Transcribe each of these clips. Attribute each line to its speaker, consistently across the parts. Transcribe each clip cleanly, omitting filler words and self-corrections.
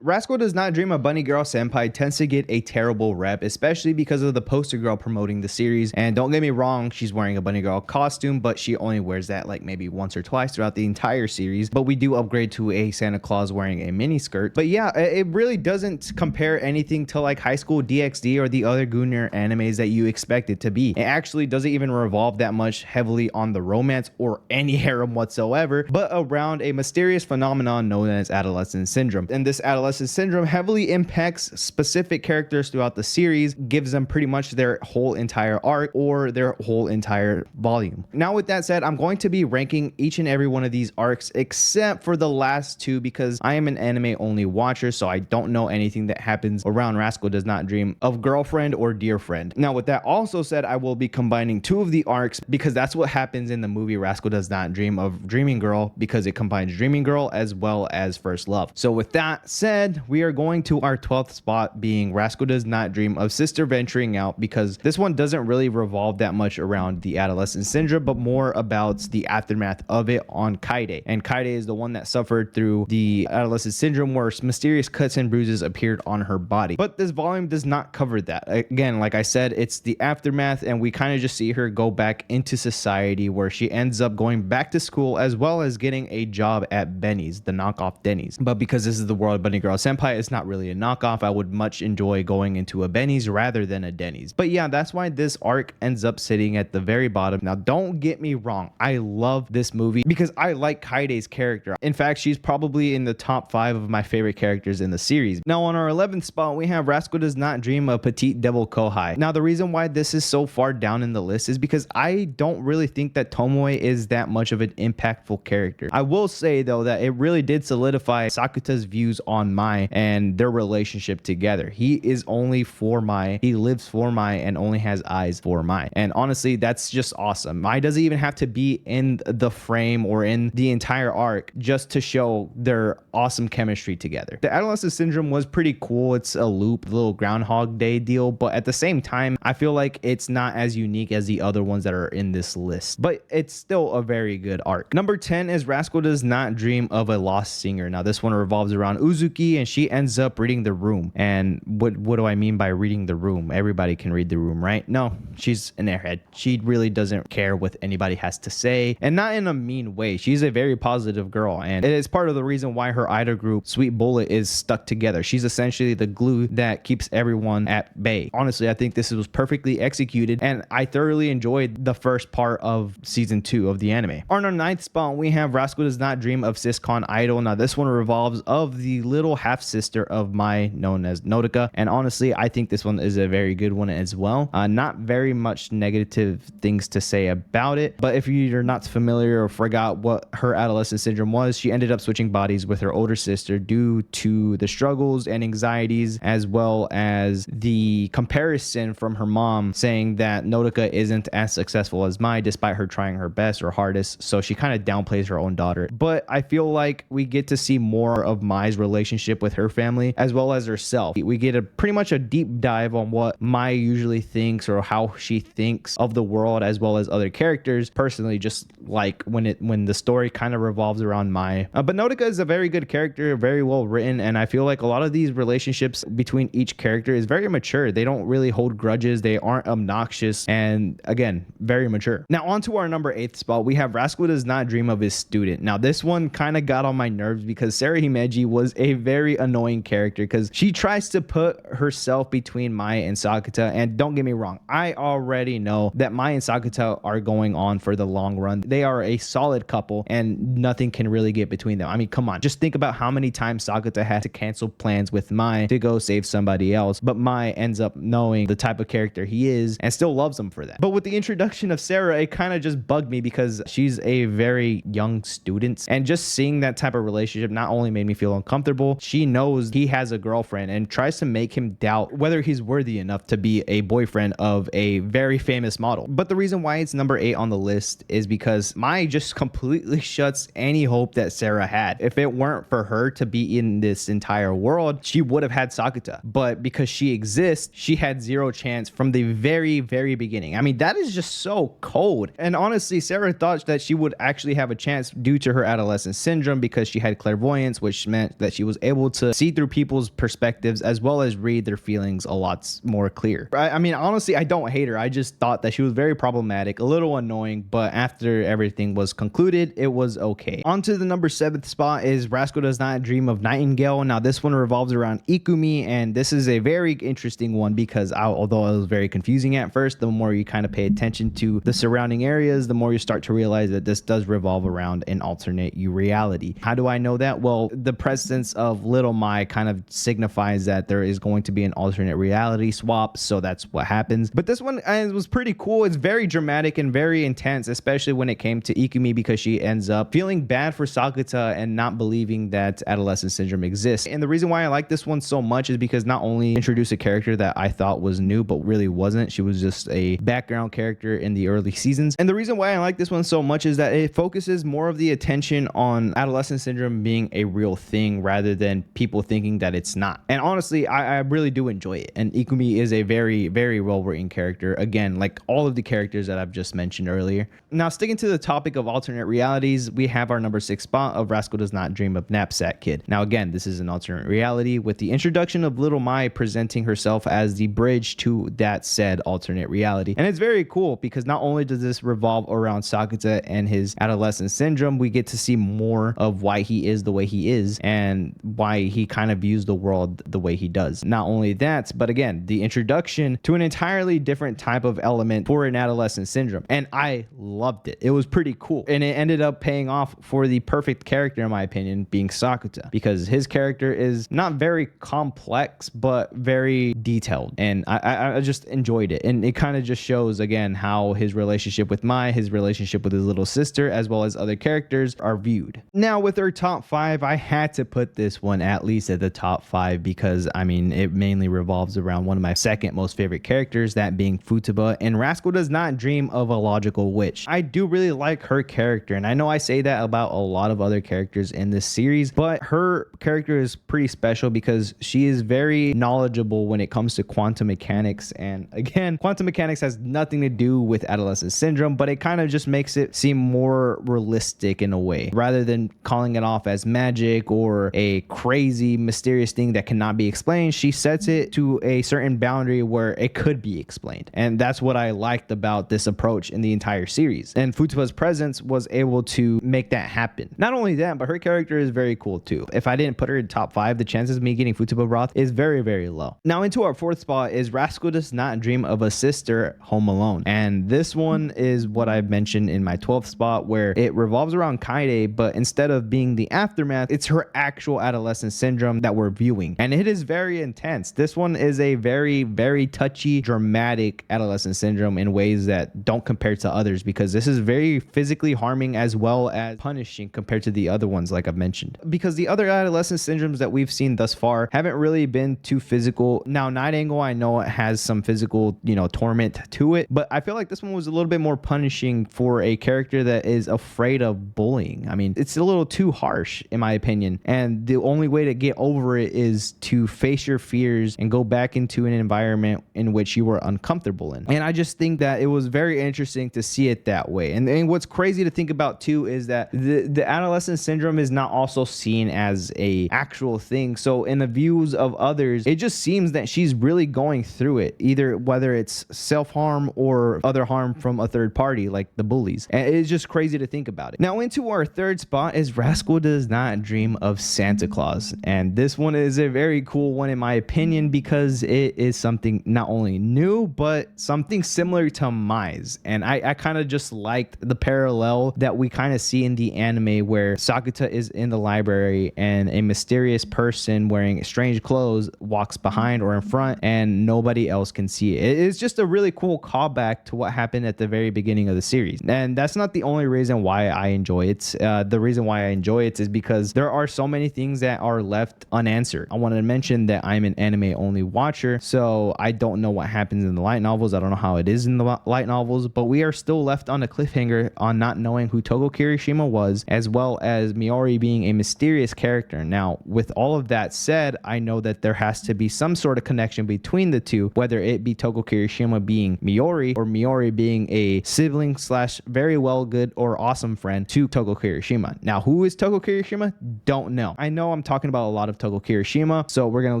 Speaker 1: Rascal Does Not Dream of Bunny Girl Senpai tends to get a terrible rep, especially because of the poster girl promoting the series. And don't get me wrong, she's wearing a bunny girl costume, but she only wears that like maybe once or twice throughout the entire series. But we do upgrade to a Santa Claus wearing a mini skirt. But yeah, it really doesn't compare anything to like High School DxD or the other Gunner animes that you expect it to be. It actually doesn't even revolve that much heavily on the romance or any harem whatsoever, but around a mysterious phenomenon known as adolescent syndrome. And this adolescent syndrome heavily impacts specific characters throughout the series, gives them pretty much their whole entire arc or their whole entire volume. Now with that said, I'm going to be ranking each and every one of these arcs except for the last two because I am an anime only watcher, so I don't know anything that happens around Rascal Does Not Dream of Girlfriend or Dear Friend. Now with that also said, I will be combining two of the arcs because that's what happens in the movie Rascal Does Not Dream of Dreaming Girl, because it combines Dreaming Girl as well as First Love. So with that said, we are going to our 12th spot, being Rascal Does Not Dream of Sister Venturing Out, because this one doesn't really revolve that much around the adolescent syndrome, but more about the aftermath of it on Kaide. And Kaide is the one that suffered through the adolescent syndrome where mysterious cuts and bruises appeared on her body. But this volume does not cover that. Again, like I said, it's the aftermath, and we kind of just see her go back into society where she ends up going back to school as well as getting a job at Benny's, the knockoff Denny's. But because this is the world Bunny Girl Senpai, it's not really a knockoff. I would much enjoy going into a Benny's rather than a Denny's. But yeah, that's why this arc ends up sitting at the very bottom. Now, don't get me wrong, I love this movie because I like Kaide's character. In fact, she's probably in the top 5 of my favorite characters in the series. Now, on our 11th spot, we have Rascal Does Not Dream of Petite Devil Kohai. Now, the reason why this is so far down in the list is because I don't really think that Tomoe is that much of an impactful character. I will say, though, that it really did solidify Sakuta's views on Mai and their relationship together. He is only for Mai, he lives for Mai, and only has eyes for Mai. And honestly, that's just awesome. Mai doesn't even have to be in the frame or in the entire arc just to show their awesome chemistry together. The adolescent syndrome was pretty cool. It's a loop, little Groundhog Day deal, but at the same time, I feel like it's not as unique as the other ones that are in this list, but it's still a very good arc. Number 10 is Rascal Does Not Dream of a Lost Singer. Now, this one revolves around Uzuki, and she ends up reading the room. And what do I mean by reading the room? Everybody can read the room, right? No, she's an airhead. She really doesn't care what anybody has to say, and not in a mean way. She's a very positive girl, and it is part of the reason why her idol group Sweet Bullet is stuck together. She's essentially the glue that keeps everyone at bay. Honestly, I think this was perfectly executed, and I thoroughly enjoyed the first part of season 2 of the anime. On our 9th spot, we have Rascal Does Not Dream of Siscon Idol. Now, this one revolves of the little half sister of Mai, known as Nodoka, and honestly, I think this one is a very good one as well. Not very much negative things to say about it, but if you're not familiar or forgot what her adolescent syndrome was, she ended up switching bodies with her older sister due to the struggles and anxieties, as well as the comparison from her mom saying that Nodoka isn't as successful as Mai despite her trying her best or hardest, so she kind of downplays her own daughter. But I feel like we get to see more of Mai's relationship with her family as well as herself. We get a pretty much a deep dive on what Mai usually thinks or how she thinks of the world as well as other characters. Personally, just like when the story kind of revolves around Mai. But Nodoka is a very good character, very well written, and I feel like a lot of these relationships between each character is very mature. They don't really hold grudges, they aren't obnoxious, and again, very mature. Now on to our number 8th spot, we have Rascal Does Not Dream of His Student. Now this one kind of got on my nerves because Sarah Himeji was a very annoying character because she tries to put herself between Mai and Sakuta, and don't get me wrong, I already know that Mai and Sakuta are going on for the long run. They are a solid couple and nothing can really get between them. I mean, come on, just think about how many times Sakuta had to cancel plans with Mai to go save somebody else, but Mai ends up knowing the type of character he is and still loves him for that. But with the introduction of Sarah, it kind of just bugged me because she's a very young student, and just seeing that type of relationship not only made me feel uncomfortable, she knows he has a girlfriend and tries to make him doubt whether he's worthy enough to be a boyfriend of a very famous model. But the reason why it's number 8 on the list is because Mai just completely shuts any hope that Sarah had. If it weren't for her to be in this entire world, she would have had Sakuta, but because she exists, she had zero chance from the very beginning. I mean, that is just so cold. And honestly, Sarah thought that she would actually have a chance due to her adolescent syndrome because she had clairvoyance, which meant that she was able to see through people's perspectives as well as read their feelings a lot more clear. I mean, honestly, I don't hate her. I just thought that she was very problematic, a little annoying, but after everything was concluded, it was okay. On to the number 7th spot is Rascal Does Not Dream of Nightingale. Now, this one revolves around Ikumi, and this is a very interesting one because although it was very confusing at first, the more you kind of pay attention to the surrounding areas, the more you start to realize that this does revolve around an alternate reality. How do I know that? Well, the presence of Little Mai kind of signifies that there is going to be an alternate reality swap, so that's what happens. But this one was pretty cool. It's very dramatic and very intense, especially when it came to Ikumi, because she ends up feeling bad for Sakuta and not believing that adolescent syndrome exists. And the reason why I like this one so much is because not only introduced a character that I thought was new but really wasn't. She was just a background character in the early seasons. And the reason why I like this one so much is that it focuses more of the attention on adolescent syndrome being a real thing rather than people thinking that it's not. And honestly, I really do enjoy it. And Ikumi is a very, very well written character. Again, like all of the characters that I've just mentioned earlier. Now, sticking to the topic of alternate realities, we have our number 6 spot of Rascal Does Not Dream of Knapsack Kid. Now, again, this is an alternate reality with the introduction of Little Mai presenting herself as the bridge to that said alternate reality. And it's very cool because not only does this revolve around Sakuta and his adolescent syndrome, we get to see more of why he is the way he is and why he kind of views the world the way he does. Not only that, but again, the introduction to an entirely different type of element for an adolescent syndrome. And I loved it. It was pretty cool. And it ended up paying off for the perfect character, in my opinion, being Sakuta, because his character is not very complex, but very detailed. And I just enjoyed it. And it kind of just shows, again, how his relationship with Mai, his relationship with his little sister, as well as other characters are viewed. Now, with our top 5, I had to put this one at least at the top 5 because, I mean, it mainly revolves around one of my second most favorite characters, that being Futaba. And Rascal Does Not Dream of a Logical Witch. I do really like her character, and I know I say that about a lot of other characters in this series, but her character is pretty special because she is very knowledgeable when it comes to quantum mechanics. And again, quantum mechanics has nothing to do with adolescent syndrome, but it kind of just makes it seem more realistic in a way, rather than calling it off as magic or a crazy mysterious thing that cannot be explained. She sets it to a certain boundary where it could be explained, and that's what I liked about this approach in the entire series. And Futaba's presence was able to make that happen. Not only that, but her character is very cool too. If I didn't put her in top 5, the chances of me getting Futaba broth is very, very low. Now, into our 4th spot is Rascal Does Not Dream of a Sister Home Alone. And this one is what I mentioned in my 12th spot, where it revolves around Kaede, but instead of being the aftermath, it's her actual adolescent syndrome that we're viewing. And it is very intense. This one is a very, very touchy, dramatic adolescent syndrome in ways that don't compare to others, because this is very physically harming as well as punishing compared to the other ones, like I've mentioned. Because the other adolescent syndromes that we've seen thus far haven't really been too physical. Now, Night Angle, I know it has some physical, torment to it, but I feel like this one was a little bit more punishing for a character that is afraid of bullying. I mean, it's a little too harsh, in my opinion. And the only way to get over it is to face your fears and go back into an environment in which you were uncomfortable in. And I just think that it was very interesting to see it that way. And what's crazy to think about too is that the adolescent syndrome is not also seen as a actual thing. So in the views of others, it just seems that she's really going through it, either whether it's self-harm or other harm from a third party like the bullies. And it's just crazy to think about it. Now, into our 3rd spot is Rascal Does Not Dream of Santa Claus. And this one is a very cool one in my opinion because it is something not only new, but something similar to Mai's. And I kind of just liked the parallel that we kind of see in the anime, where Sakuta is in the library and a mysterious person wearing strange clothes walks behind or in front and nobody else can see it. It's just a really cool callback to what happened at the very beginning of the series. And that's not the only reason why I enjoy it. The reason why I enjoy it is because there are so many things that are left unanswered. I wanted to mention that I'm an anime only watcher, so I don't know what happens in the light novels. I don't know how it is in the light novels, but we are still left on a cliffhanger on not knowing who Togo Kirishima was, as well as Miori being a mysterious character. Now, with all of that said, I know that there has to be some sort of connection between the two, whether it be Togo Kirishima being Miori or Miori being a sibling slash very well good or awesome friend to Togo Kirishima. Now, who is Togo Kirishima? Don't know. I know I'm talking about a lot of Togo Kirishima, so we're going to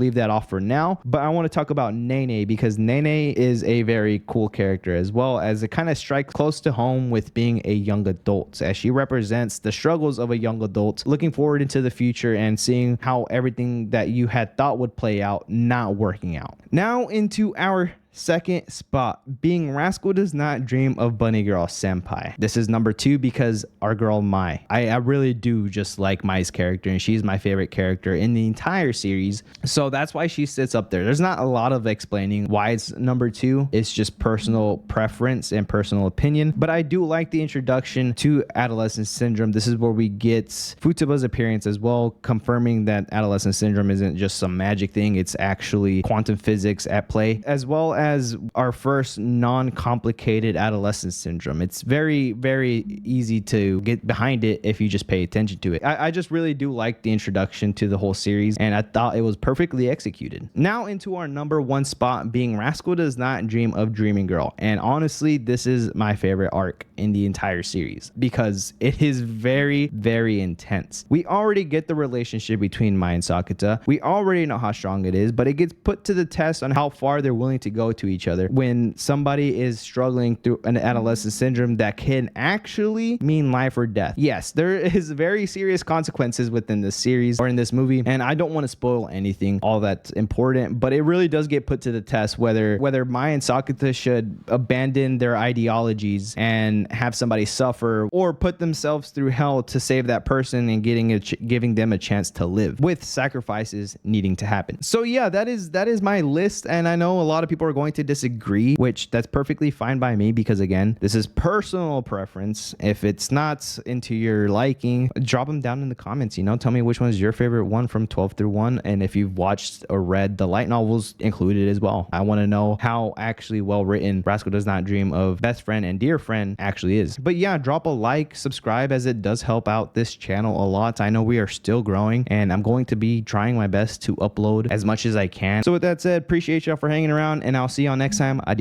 Speaker 1: leave that off for now. But I want to talk about Nene, because Nene is a very cool character, as well as it kind of strikes close to home with being a young adult, as she represents the struggles of a young adult looking forward into the future and seeing how everything that you had thought would play out not working out. Now into our second spot, being Rascal Does Not Dream of Bunny Girl Senpai. This is number 2 because our girl Mai. I really do just like Mai's character, and she's my favorite character in the entire series. So that's why she sits up there. There's not a lot of explaining why it's number 2. It's just personal preference and personal opinion. But I do like the introduction to Adolescent Syndrome. This is where we get Futaba's appearance as well, confirming that Adolescent Syndrome isn't just some magic thing. It's actually quantum physics at play, as well as our first non-complicated adolescent syndrome. It's very, very easy to get behind it if you just pay attention to it. I just really do like the introduction to the whole series, and I thought it was perfectly executed. Now into our number 1 spot, being Rascal Does Not Dream of Dreaming Girl. And honestly, this is my favorite arc in the entire series because it is very, very intense. We already get the relationship between Mai and Sakata. We already know how strong it is, but it gets put to the test on how far they're willing to go to each other when somebody is struggling through an adolescent syndrome that can actually mean life or death. Yes, there is very serious consequences within this series or in this movie, and I don't want to spoil anything all that's important, but it really does get put to the test whether Mai and Sakata should abandon their ideologies and have somebody suffer, or put themselves through hell to save that person and giving them a chance to live, with sacrifices needing to happen. So yeah, that is my list, and I know a lot of people are going to disagree, which that's perfectly fine by me, because again, this is personal preference. If it's not into your liking, drop them down in the comments. Tell me which one is your favorite one from 12 through 1, and if you've watched or read the light novels included as well. I want to know how actually well written Rascal Does Not Dream of Best Friend and Dear Friend actually is. But yeah, drop a like, subscribe, as it does help out this channel a lot. I know we are still growing, and I'm going to be trying my best to upload as much as I can. So with that said, appreciate y'all for hanging around, and I'll see y'all next time. Adios.